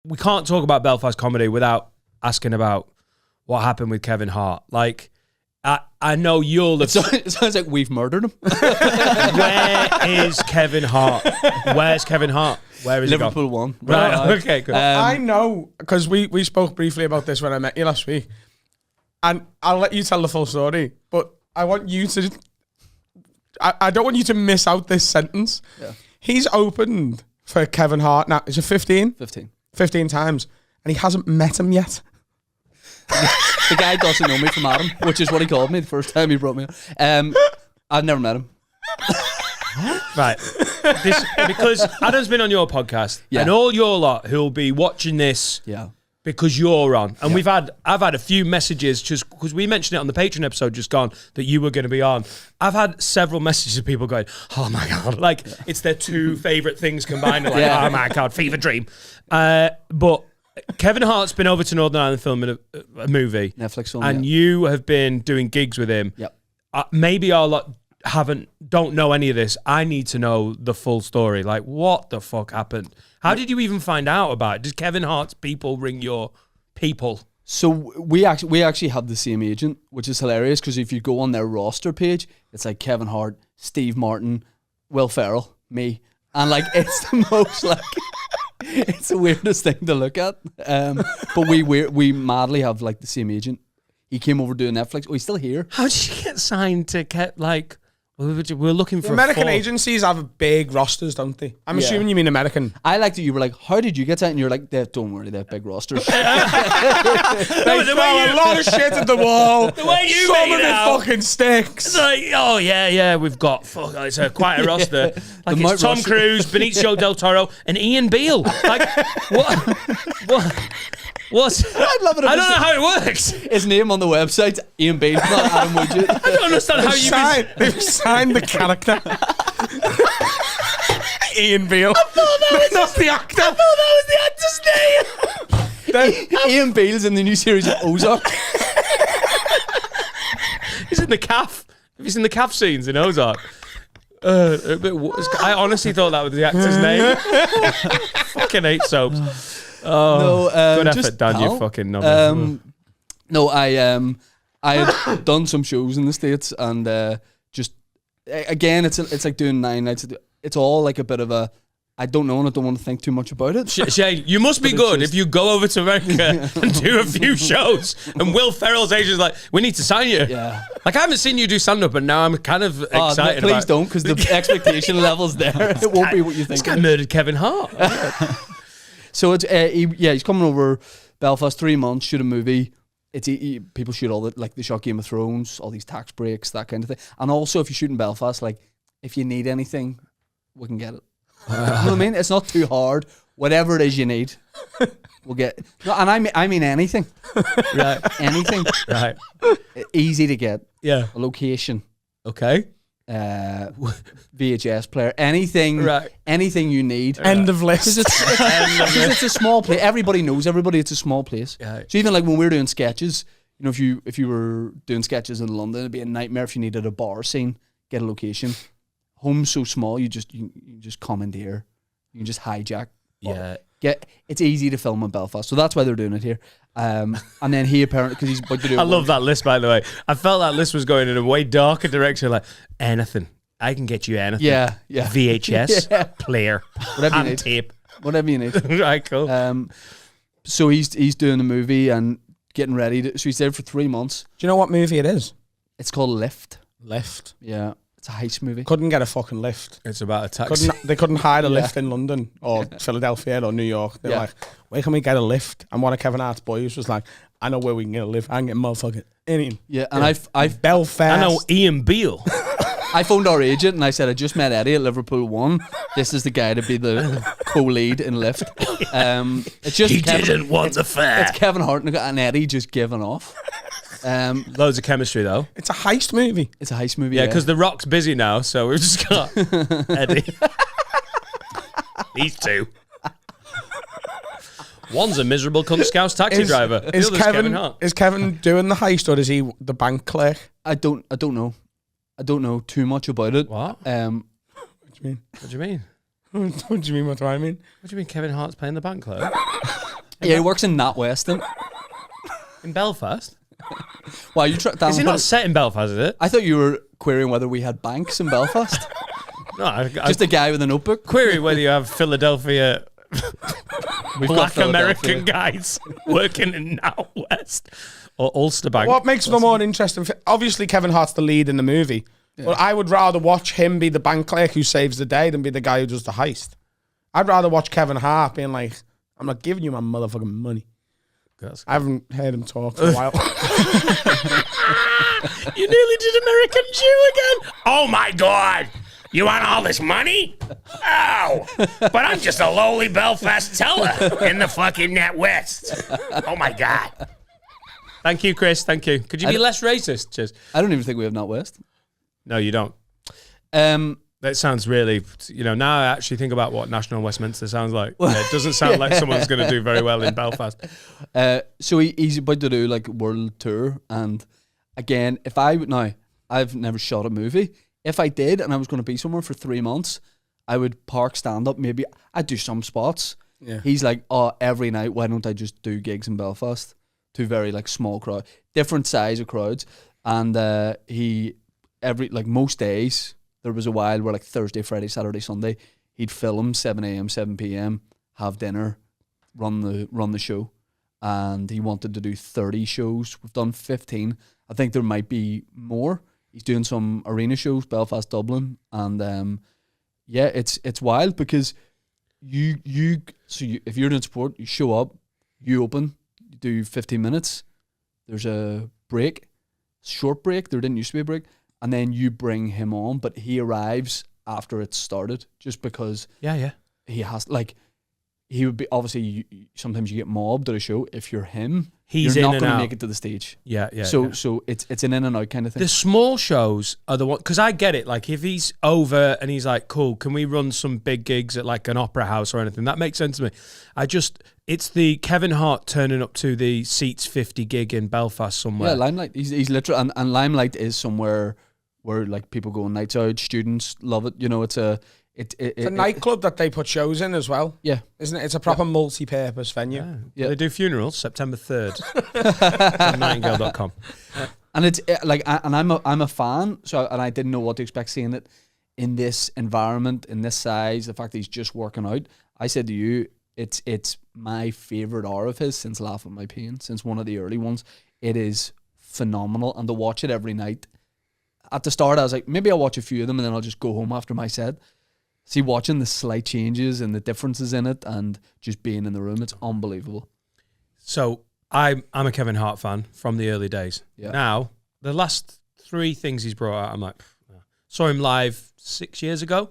we can't talk about Belfast comedy without asking about what happened with Kevin Hart. Like, I know you'll have... It sounds like we've murdered him. Where is Kevin Hart? Where's Kevin Hart? Where is Liverpool he gone? won. Right, okay, cool. I know, because we spoke briefly about this when I met you last week. And I'll let you tell the full story, but I want you to... I don't want you to miss out this sentence. Yeah. He's opened for Kevin Hart now. Is it 15? 15 times. And he hasn't met him yet. The guy doesn't know me from Adam, which is what he called me the first time he brought me on. I've never met him. Right. Because Adam's been on your podcast, and all your lot who'll be watching this because you're on. And I've had a few messages just because we mentioned it on the Patreon episode just gone that you were going to be on. I've had several messages of people going, oh my God, like it's their two favourite things combined. Like, oh my God, fever dream. But Kevin Hart's been over to Northern Ireland filming a movie. Netflix film, and you have been doing gigs with him. Yep. Maybe our lot don't know any of this. I need to know the full story. Like, what the fuck happened? How did you even find out about it? Did Kevin Hart's people ring your people? So we actually have the same agent, which is hilarious because if you go on their roster page, it's like Kevin Hart, Steve Martin, Will Ferrell, me, and like it's the most like it's the weirdest thing to look at. But we madly have like the same agent. He came over doing Netflix. Oh, he's still here. How did you get signed to get like? We're looking for American agencies have big rosters, don't they? I'm assuming you mean American. I liked that you were like, how did you get that? And you're like, don't worry, they have big rosters. They throw a lot of shit at the wall. The way you some made of it it out. fucking sticks. It's like, oh yeah, we've got it's quite a roster. Like it's Tom Cruise, Benicio del Toro, and Ian Beale. Like what? I'd love it. I don't know how it works. His name on the website, Ian Beale, not Adam Widget. I don't understand how you They've signed the character. Ian Beale. I thought that was not the actor. I thought that was the actor's name. Ian Beale's in the new series of Ozark. He's in the calf. Have you seen the calf scenes in Ozark? I honestly thought that was the actor's name. Fucking hate soaps. Oh, no, good effort, Dan. You fucking know. No, I had done some shows in the States, and just again, it's like doing 9 nights. It's all like a bit of a I don't know, and I don't want to think too much about it. Shane, you must be good if you go over to America and do a few shows, and Will Ferrell's agent's like, we need to sign you. Yeah. Like, I haven't seen you do stand-up, and now I'm kind of excited no, please don't, because the expectation level's there. It won't be what you think. This guy murdered Kevin Hart. So it's he's coming over Belfast 3 months, shoot a movie. It's people shoot all the like they shot Game of Thrones, all these tax breaks, that kind of thing. And also, if you shoot in Belfast, like if you need anything, we can get it. You know what I mean? It's not too hard. Whatever it is you need, we'll get. No, and I mean anything. Right. Anything. Right. Easy to get. Yeah. A location. Okay. VHS player, anything, anything you need. End of list. It's a small place. Everybody knows everybody. It's a small place. Yeah. So even like when we're doing sketches, you know, if you were doing sketches in London, it'd be a nightmare if you needed a bar scene. Get a location. Home's so small, you just commandeer. You can just hijack. Yeah. It's easy to film in Belfast, so that's why they're doing it here. And then he apparently, because he's about to do. I love that list, by the way. I felt that list was going in a way darker direction. Like anything, I can get you anything. Yeah. VHS player, whatever you need. Tape, whatever you need. Right, cool. So he's doing the movie and getting ready. So he's there for 3 months. Do you know what movie it is? It's called Lift. Lift. Yeah. It's a heist movie. Couldn't get a fucking lift. It's about a taxi. They couldn't hide a lift in London or Philadelphia or New York. They're like, where can we get a lift? And one of Kevin Hart's boys was like, I know where we can get a lift. I can get motherfucking anything. Yeah, and I've Belfast. I know Ian Beale. I phoned our agent and I said, I just met Eddie at Liverpool 1. This is the guy to be the co-lead in Lift. It's just he didn't want the fare. It's Kevin Hart and Eddie just giving off. Loads of chemistry though. It's a heist movie. It's a heist movie. Yeah, because The Rock's busy now, so we've just got Eddie. These two. One's a miserable cunt Scouse taxi driver. Is Kevin doing the heist, or is he the bank clerk? I don't know. I don't know too much about it. What? What do you mean? What do you mean? What do you mean? What do I mean? What do you mean Kevin Hart's playing the bank clerk? Yeah, he works in NatWest. In Belfast? Well, is he not set in Belfast, is it? I thought you were querying whether we had banks in Belfast. No, just a guy with a notebook. Query whether you have Philadelphia black American guys working in NatWest or Ulster Bank. What makes them more interesting? Obviously, Kevin Hart's the lead in the movie. Yeah. But I would rather watch him be the bank clerk who saves the day than be the guy who does the heist. I'd rather watch Kevin Hart being like, I'm not giving you my motherfucking money. I haven't heard him talk for a while. You nearly did American Jew again. Oh my God. You want all this money? Oh, but I'm just a lowly Belfast teller in the fucking NatWest. Oh my God. Thank you, Chris. Thank you. Could you be less racist? Just. I don't even think we have NatWest. No, you don't. That sounds really, now I actually think about what National Westminster sounds like. Yeah, it doesn't sound like someone's going to do very well in Belfast. So he's about to do like world tour. And again, I've never shot a movie. If I did and I was going to be somewhere for 3 months, I would park stand up. Maybe I'd do some spots. Yeah. He's like, every night, why don't I just do gigs in Belfast? Two very like small crowd, different size of crowds. And most days, there was a while where like Thursday, Friday, Saturday, Sunday, he'd film 7 a.m., 7 p.m., have dinner, run the show. And he wanted to do 30 shows. We've done 15. I think there might be more. He's doing some arena shows, Belfast, Dublin. And it's wild because if you're doing support, you show up, you open, you do 15 minutes. There's a break, short break. There didn't used to be a break. And then you bring him on, but he arrives after it's started just because he has, like, he would be, obviously, sometimes you get mobbed at a show. If you're him, you're not going to make it to the stage. So it's an in and out kind of thing. The small shows are the one, because I get it. Like, if he's over and he's like, cool, can we run some big gigs at like an opera house or anything? That makes sense to me. It's the Kevin Hart turning up to the Seats 50 gig in Belfast somewhere. Yeah, Limelight. He's literally, and Limelight is somewhere where like people go on nights out, students love it. It's a nightclub that they put shows in as well. Yeah, isn't it? It's a proper multi-purpose venue. Yeah. They do funerals September 3rd. Nightingale.com. And it's like, and I'm a fan. So, and I didn't know what to expect seeing it in this environment, in this size. The fact that he's just working out. I said to you, it's my favorite hour of his since Laugh at My Pain, since one of the early ones. It is phenomenal, and to watch it every night. At the start, I was like, maybe I'll watch a few of them and then I'll just go home after my set. See, watching the slight changes and the differences in it and just being in the room, it's unbelievable. So I'm a Kevin Hart fan from the early days. Yeah. Now, the last 3 things he's brought out, I'm like, saw him live 7 years ago,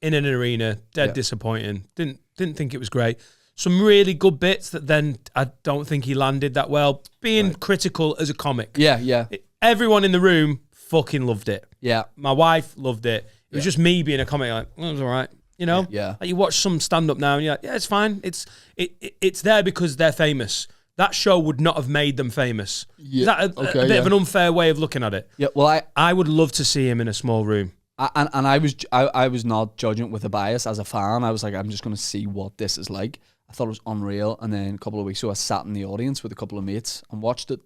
in an arena, disappointing. Didn't think it was great. Some really good bits that then I don't think he landed that well. Being critical as a comic. Yeah. Everyone in the room fucking loved it. Yeah. My wife loved it. It was just me being a comic, like, it was all right. Yeah. Like, you watch some stand-up now and you're like, yeah, it's fine. It's there because they're famous. That show would not have made them famous. Yeah. Is that a bit of an unfair way of looking at it? Yeah. Well, I would love to see him in a small room. I was not judging it with a bias as a fan. I was like, I'm just going to see what this is like. I thought it was unreal. And then a couple of weeks ago, I sat in the audience with a couple of mates and watched it,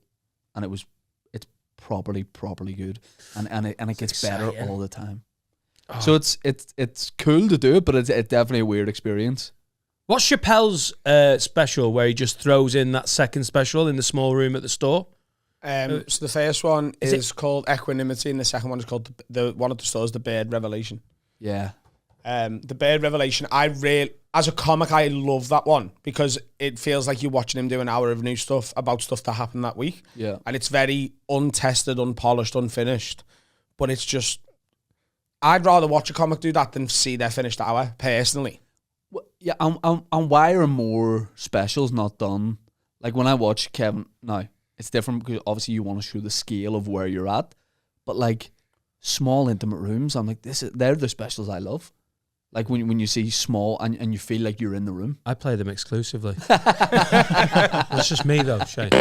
and it's properly good, and it gets better all the time. Oh. So it's cool to do it, but it's definitely a weird experience. What's Chappelle's special where he just throws in that second special in the small room at the store? So the first one is called Equanimity, and the second one is called the one at the store is The Bird Revelation. Yeah. The Bird Revelation, as a comic, I love that one because it feels like you're watching him do an hour of new stuff about stuff that happened that week. Yeah. And it's very untested, unpolished, unfinished. But it's just, I'd rather watch a comic do that than see their finished hour, personally. Well, yeah, and why are more specials not done? Like when I watch Kevin, now, it's different because obviously you want to show the scale of where you're at. But like small, intimate rooms, I'm like, they're the specials I love. Like when you see small and you feel like you're in the room. I play them exclusively. That's just me though, Shane.